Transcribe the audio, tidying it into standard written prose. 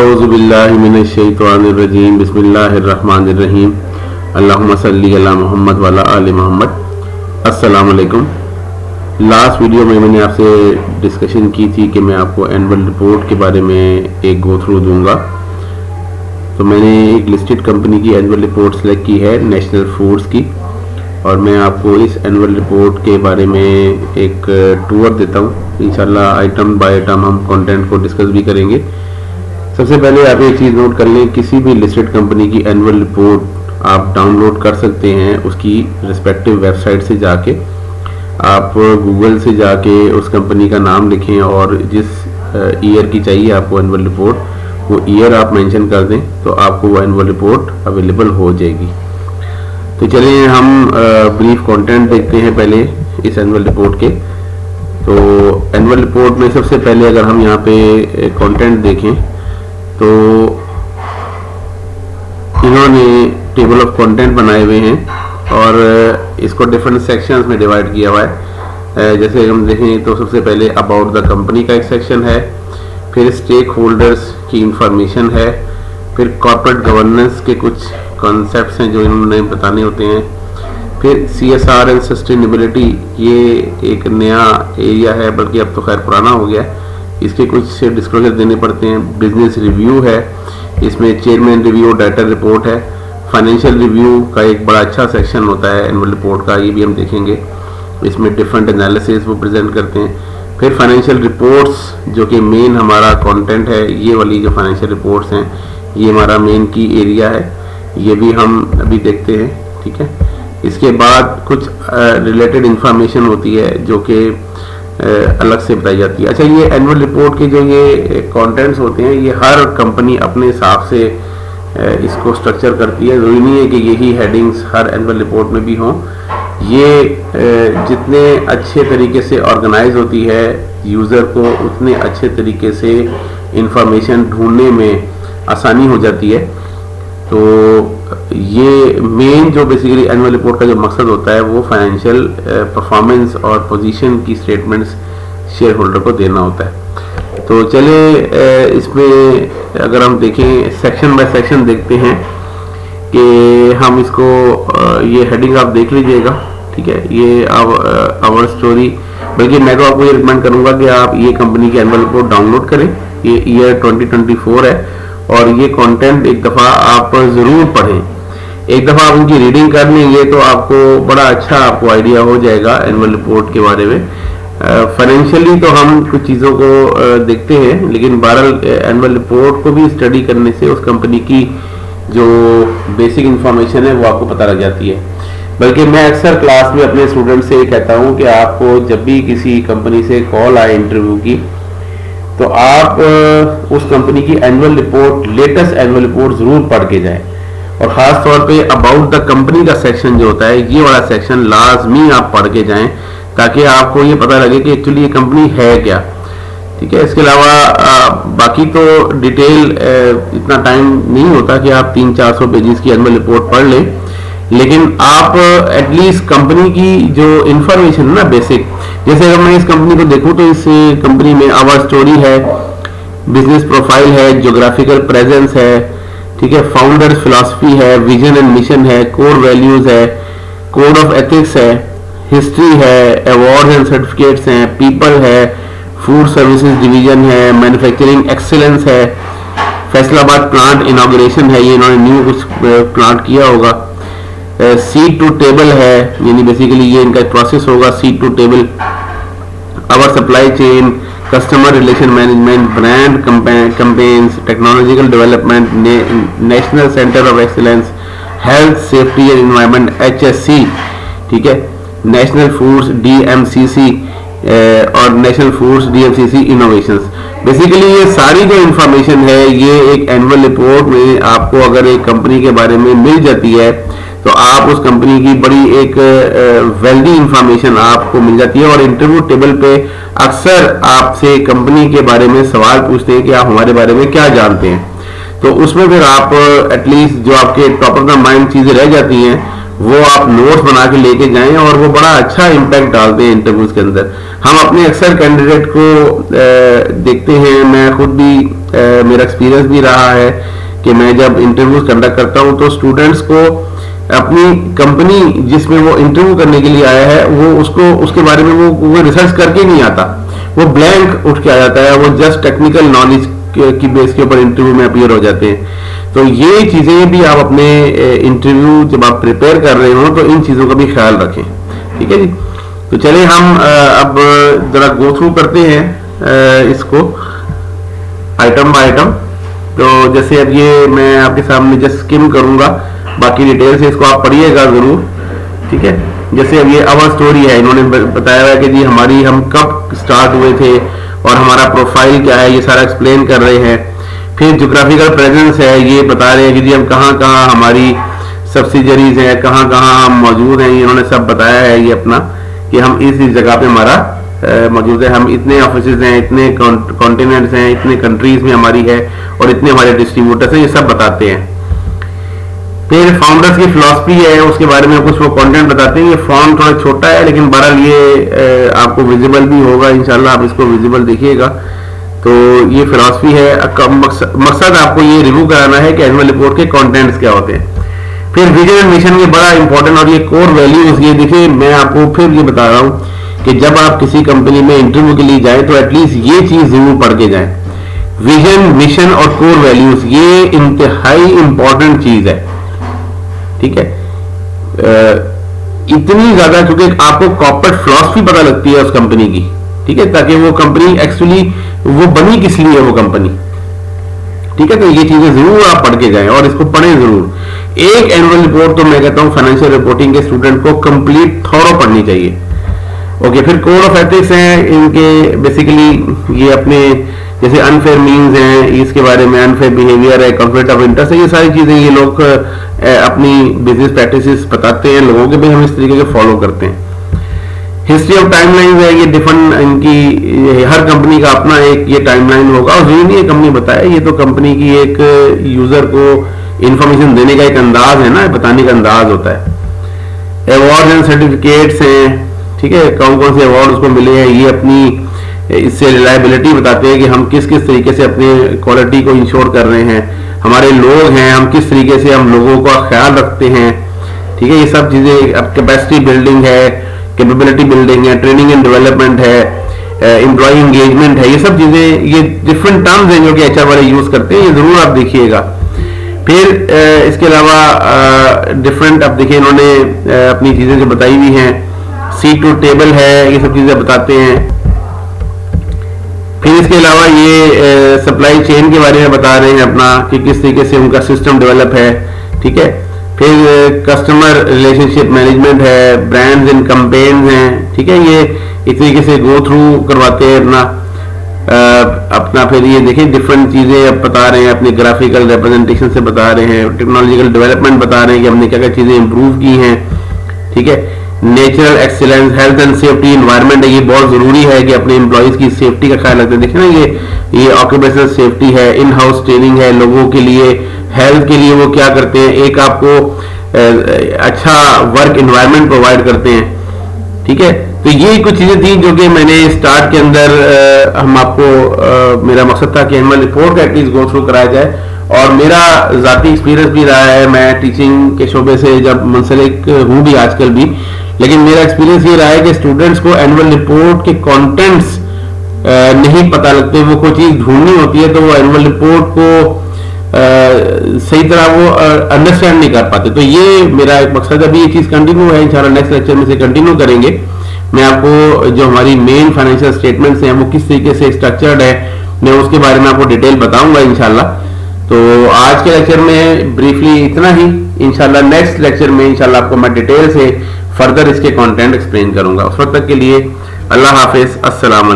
औज़ुबिल्लाहि मिनश्शैतानिर्रजीम बिस्मिल्लाहिर्रहमानिर्रहीम अल्लाहुम्मा सल्ली अला मोहम्मद व अला आलि मोहम्मद। अस्सलाम वालेकुम। लास्ट वीडियो में मैंने आपसे डिस्कशन की थी कि मैं आपको एनुअल रिपोर्ट के बारे में एक गो थ्रू दूंगा। तो मैंने एक लिस्टेड कंपनी की एनुअल रिपोर्ट सेलेक्ट की है, नेशनल फूड्स की, और मैं आपको इस एनुअल रिपोर्ट के बारे में एक टूर देता हूँ। इंशाल्लाह आइटम बाय आइटम हम कंटेंट को डिस्कस भी करेंगे। सबसे पहले आप एक चीज़ नोट कर लें, किसी भी लिस्टेड कंपनी की एनुअल रिपोर्ट आप डाउनलोड कर सकते हैं उसकी रिस्पेक्टिव वेबसाइट से जाके। आप गूगल से जाके उस कंपनी का नाम लिखें और जिस ईयर की चाहिए आपको एनुअल रिपोर्ट, वो ईयर आप मेंशन कर दें तो आपको वो एनुअल रिपोर्ट अवेलेबल हो जाएगी। तो चलिए हम ब्रीफ कंटेंट देखते हैं पहले इस एनुअल रिपोर्ट के। तो एनुअल रिपोर्ट में सबसे पहले अगर हम यहाँ पे कंटेंट देखें तो इन्होंने टेबल ऑफ कंटेंट बनाए हुए हैं और इसको डिफरेंट सेक्शंस में डिवाइड किया हुआ है। जैसे हम देखें तो सबसे पहले अबाउट द कंपनी का एक सेक्शन है, फिर स्टेक होल्डर्स की इंफॉर्मेशन है, फिर कॉर्पोरेट गवर्नेंस के कुछ कॉन्सेप्ट्स हैं जो इन्होंने बताने होते हैं, फिर CSR एंड सस्टेनेबिलिटी, ये एक नया एरिया है, बल्कि अब तो खैर पुराना हो गया है, इसके कुछ डिस्क्लोजर देने पड़ते हैं। बिजनेस रिव्यू है, इसमें चेयरमैन रिव्यू, डायरेक्टर रिपोर्ट है। फाइनेंशियल रिव्यू का एक बड़ा अच्छा सेक्शन होता है एनुअल रिपोर्ट का, ये भी हम देखेंगे। इसमें डिफरेंट एनालिसिस वो प्रेजेंट करते हैं। फिर फाइनेंशियल रिपोर्ट्स जो कि मेन हमारा कंटेंट है, ये वाली जो फाइनेंशियल रिपोर्ट्स हैं ये हमारा मेन की एरिया है, ये भी हम अभी देखते हैं, ठीक है। इसके बाद कुछ रिलेटेड इंफॉर्मेशन होती है जो कि अलग से बताई जाती है। अच्छा, ये एनुअल रिपोर्ट के जो ये कंटेंट्स होते हैं ये हर कंपनी अपने हिसाब से इसको स्ट्रक्चर करती है। ज़रूरी नहीं है कि यही हेडिंग्स हर एनुअल रिपोर्ट में भी हों। ये जितने अच्छे तरीके से ऑर्गेनाइज होती है यूज़र को उतने अच्छे तरीके से इंफॉर्मेशन ढूंढने में आसानी हो जाती है। तो ये मेन जो बेसिकली एनुअल रिपोर्ट का जो मकसद होता है वो फाइनेंशियल परफॉर्मेंस और पोजीशन की स्टेटमेंट्स शेयर होल्डर को देना होता है। तो चलिए इसमें अगर हम देखें सेक्शन बाय सेक्शन देखते हैं कि हम इसको ये हेडिंग आप देख लीजिएगा, ठीक है। ये आवर स्टोरी, बल्कि मैं तो आपको ये रिकमेंड करूँगा कि आप ये कंपनी की एनुअल रिपोर्ट डाउनलोड करें। ये ईयर 2024 है और ये कंटेंट एक दफ़ा आप ज़रूर पढ़ें, एक दफ़ा आप उनकी रीडिंग कर लेंगे तो आपको बड़ा अच्छा आपको आइडिया हो जाएगा एनुअल रिपोर्ट के बारे में। फाइनेंशियली तो हम कुछ चीज़ों को देखते हैं, लेकिन बहरहाल एनुअल रिपोर्ट को भी स्टडी करने से उस कंपनी की जो बेसिक इंफॉर्मेशन है वो आपको पता लग जाती है। बल्कि मैं अक्सर क्लास में अपने स्टूडेंट से ये कहता हूँ कि आपको जब भी किसी कंपनी से कॉल आए इंटरव्यू की, तो आप उस कंपनी की annual report, latest annual report ज़रूर पढ़ के जाएं। और ख़ास तौर पे अबाउट द कंपनी का सेक्शन जो होता है, ये वाला सेक्शन लाजमी आप पढ़ के जाएं ताकि आपको ये पता लगे कि एक्चुअली ये कंपनी है क्या, ठीक है। इसके अलावा बाकी तो डिटेल इतना टाइम नहीं होता कि आप 300-400 पेजेस की एनुअल रिपोर्ट पढ़ लें, लेकिन आप एटलीस्ट कंपनी की जो इंफॉर्मेशन है ना बेसिक, जैसे अगर मैं इस कंपनी को देखूं तो इस कंपनी में आवर स्टोरी है, बिजनेस प्रोफाइल है, ज्योग्राफिकल प्रेजेंस है, ठीक है, फाउंडर्स फिलॉसफी है, विजन एंड मिशन है, कोर वैल्यूज है, कोड ऑफ एथिक्स है, हिस्ट्री है, अवार्ड एंड सर्टिफिकेट्स हैं, पीपल है, फूड सर्विसेज डिवीजन है, मैन्युफैक्चरिंग एक्सीलेंस है, फैसलाबाद प्लांट इनॉग्रेशन है, ये इन्होंने न्यू कुछ प्लांट किया होगा, सीड टू टेबल है, यानी बेसिकली ये इनका प्रोसेस होगा seed to table, our supply chain, customer relation management, brand campaigns, technological development, national centre of excellence, health safety and environment HSC, ठीक है, नेशनल फूड्स DMCC और national foods DMCC innovations. Basically ये सारी जो information है ये एक annual report में आपको अगर एक कंपनी के बारे में मिल जाती है तो आप उस कंपनी की बड़ी एक वेल्दी इंफॉर्मेशन आपको मिल जाती है। और इंटरव्यू टेबल पे अक्सर आपसे कंपनी के बारे में सवाल पूछते हैं कि आप हमारे बारे में क्या जानते हैं, तो उसमें फिर आप एटलीस्ट जो आपके टॉप ऑफ द माइंड चीज़ें रह जाती हैं वो आप नोट्स बना के लेके जाएं और वो बड़ा अच्छा इम्पैक्ट डालते हैं इंटरव्यूज के अंदर। हम अपने अक्सर कैंडिडेट को देखते हैं, मैं खुद भी मेरा एक्सपीरियंस भी रहा है कि मैं जब इंटरव्यूज कंडक्ट करता हूं तो स्टूडेंट्स को अपनी कंपनी जिसमें वो इंटरव्यू करने के लिए आया है वो उसके बारे में वो रिसर्च करके नहीं आता, वो ब्लैंक उठ के आ जाता है, वो जस्ट टेक्निकल नॉलेज की बेस के ऊपर इंटरव्यू में अपीयर हो जाते हैं। तो ये चीजें भी आप अपने इंटरव्यू जब आप प्रिपेयर कर रहे हो तो इन चीजों का भी ख्याल रखें, ठीक है जी। तो चलिए हम अब जरा गो थ्रू करते हैं इसको आइटम बाय आइटम। तो जैसे अब ये मैं आपके सामने जस्ट स्किम करूंगा, बाकी डिटेल से इसको आप पढ़िएगा जरूर, ठीक है। जैसे अब ये अवर स्टोरी है, इन्होंने बताया है कि जी हम कब स्टार्ट हुए थे और हमारा प्रोफाइल क्या है, ये सारा एक्सप्लेन कर रहे हैं। फिर ज्योग्राफिकल प्रेजेंस है, ये बता रहे हैं कि जी हम कहाँ कहाँ हमारी सब्सिडरीज है, कहाँ कहाँ हम मौजूद हैं, इन्होंने सब बताया है ये अपना कि हम इस जगह पे हमारा मौजूद है, हम इतने ऑफिसेज हैं, इतने कॉन्टिनेंट्स हैं, इतने कंट्रीज में हमारी है और इतने हमारे डिस्ट्रीब्यूटर्स हैं, ये सब बताते हैं। फिर फाउंडर्स की फिलॉसफी है, उसके बारे में कुछ वो कंटेंट बताते हैं। ये फॉन्ट थोड़ा छोटा है लेकिन बहरहाल ये आपको विजिबल भी होगा, इंशाल्लाह आप इसको विजिबल देखिएगा। तो ये फिलॉसफी है, मकसद आपको ये रिव्यू कराना है कि एनुअल रिपोर्ट के कंटेंट्स क्या होते हैं। फिर विजन एंड मिशन ये बड़ा इंपॉर्टेंट, और ये कोर वैल्यूज, ये देखिए मैं आपको फिर ये बता रहा हूँ कि जब आप किसी कंपनी में इंटरव्यू के लिए जाए तो एटलीस्ट ये चीज जरूर पढ़ के जाए, विजन मिशन और कोर वैल्यूज, ये इंतहाई इंपॉर्टेंट चीज है, ठीक है। इतनी ज्यादा क्योंकि आपको कॉर्पोरेट फिलॉसफी पता लगती है उस कंपनी की, ठीक है, ताकि वो कंपनी एक्चुअली वो बनी किस लिए है वो कंपनी, ठीक है। तो ये चीजें जरूर आप पढ़ के जाएं और इसको पढ़ें जरूर। एक एनुअल रिपोर्ट तो मैं कहता हूं फाइनेंशियल रिपोर्टिंग के स्टूडेंट को कंप्लीट थॉरो पढ़नी चाहिए। ओके, फिर कोड ऑफ एथिक्स हैं इनके, बेसिकली ये अपने जैसे अनफेयर मीन्स हैं, इसके बारे में अनफेयर बिहेवियर है, कॉन्फ्लिक्ट ऑफ इंटरेस्ट है, ये सारी चीजें ये लोग अपनी बिजनेस प्रैक्टिसेस बताते हैं लोगों के भी, हम इस तरीके से फॉलो करते हैं। हिस्ट्री ऑफ टाइमलाइन है, ये डिफरेंट इनकी हर कंपनी का अपना एक ये टाइमलाइन होगा, और जरूरी नहीं है कंपनी बताए, ये तो कंपनी की एक यूजर को इंफॉर्मेशन देने का एक अंदाज है ना, बताने का अंदाज होता है। अवार्ड एंड सर्टिफिकेट्स हैं, ठीक है, कौन कौन से अवार्ड उसको मिले हैं, ये अपनी इससे रिलायबिलिटी बताते हैं कि हम किस किस तरीके से अपने क्वालिटी को इंश्योर कर रहे हैं, हमारे लोग हैं, हम किस तरीके से हम लोगों का ख्याल रखते हैं, ठीक है। ये सब चीजें, अब कैपेसिटी बिल्डिंग है, कैपेबिलिटी बिल्डिंग है, ट्रेनिंग एंड डेवलपमेंट है, एम्प्लॉय एंगेजमेंट है, ये सब चीजें, ये डिफरेंट टर्म्स हैं जो कि एचआर वाले यूज करते हैं, ये जरूर आप देखिएगा। फिर इसके अलावा डिफरेंट, अब देखिए इन्होंने अपनी चीजें जो बताई हुई हैं, सीट टू टेबल है, ये सब चीजें बताते हैं। फिर इसके अलावा ये सप्लाई चेन के बारे में बता रहे हैं अपना कि किस तरीके से उनका सिस्टम डेवलप है, ठीक है। फिर कस्टमर रिलेशनशिप मैनेजमेंट है, ब्रांड्स एंड कैंपेन्स हैं, ठीक है, ये इस तरीके से गो थ्रू करवाते हैं अपना। फिर ये देखिए डिफरेंट चीजें बता रहे हैं, अपने ग्राफिकल रिप्रेजेंटेशन से बता रहे हैं, टेक्नोलॉजिकल डेवलपमेंट बता रहे हैं कि हमने क्या क्या चीजें इंप्रूव की हैं, ठीक है। Natural excellence, health and safety, environment है, ये बहुत जरूरी है कि अपने एम्प्लॉइज की सेफ्टी का ख्याल रखते हैं। देखिए ना, ये ऑक्यूपेशनल सेफ्टी है, इन हाउस ट्रेनिंग है लोगों के लिए, हेल्थ के लिए वो क्या करते हैं, एक आपको अच्छा वर्क एनवायरनमेंट प्रोवाइड करते हैं, ठीक है। तो ये कुछ चीजें थी जो कि मैंने स्टार्ट के अंदर हम आपको मेरा मकसद था कि एनुअल रिपोर्ट का एटलीस्ट गो थ्रू कराया जाए, और मेरा जाती एक्सपीरियंस भी रहा है, मैं टीचिंग के शोबे से जब मुंसलिक हूँ भी आजकल भी, लेकिन मेरा एक्सपीरियंस ये रहा है कि स्टूडेंट्स को एनुअल रिपोर्ट के कंटेंट्स नहीं पता लगते, वो कोई चीज ढूंढनी होती है तो वो एनुअल रिपोर्ट को सही तरह वो अंडरस्टैंड नहीं कर पाते। तो ये मेरा एक मकसद है, अभी ये चीज कंटिन्यू है, इंशाल्लाह नेक्स्ट लेक्चर में से कंटिन्यू करेंगे। मैं आपको जो हमारी मेन फाइनेंशियल स्टेटमेंट्स हैं वो किस तरीके से स्ट्रक्चर्ड है, मैं उसके बारे में आपको डिटेल बताऊंगा इंशाल्लाह। तो आज के लेक्चर में ब्रीफली इतना ही, इंशाल्लाह नेक्स्ट लेक्चर में इंशाल्लाह आपको मैं डिटेल से फर्दर इसके कंटेंट एक्सप्लेन करूंगा। उस वक्त तक के लिए अल्लाह हाफिज, अस्सलाम वालेकुम।